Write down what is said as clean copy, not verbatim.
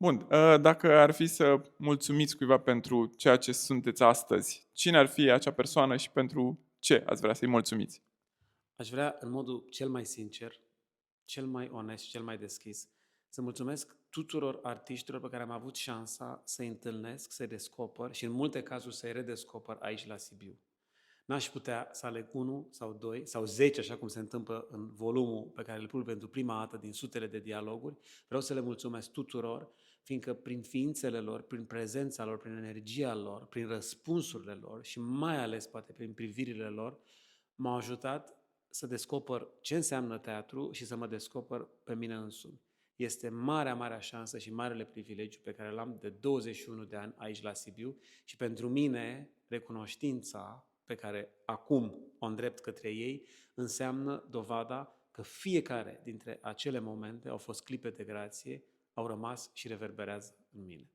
Bun, dacă ar fi să mulțumiți cuiva pentru ceea ce sunteți astăzi, cine ar fi acea persoană și pentru ce ați vrea să-i mulțumiți? Aș vrea, în modul cel mai sincer, cel mai onest și cel mai deschis, să mulțumesc tuturor artiștilor pe care am avut șansa să-i întâlnesc, să-i descoper și în multe cazuri să-i redescoper aici la Sibiu. N-aș putea să aleg unul sau doi sau 10, așa cum se întâmplă în volumul pe care îl pun pentru prima dată din sutele de dialoguri. Vreau să le mulțumesc tuturor, fiindcă prin ființele lor, prin prezența lor, prin energia lor, prin răspunsurile lor și mai ales poate prin privirile lor, m-au ajutat să descoper ce înseamnă teatru și să mă descoper pe mine însumi. Este marea șansă și marele privilegiu pe care l-am de 21 de ani aici la Sibiu și pentru mine recunoștința pe care acum o îndrept către ei înseamnă dovada că fiecare dintre acele momente au fost clipe de grație, au rămas și reverberează în mine.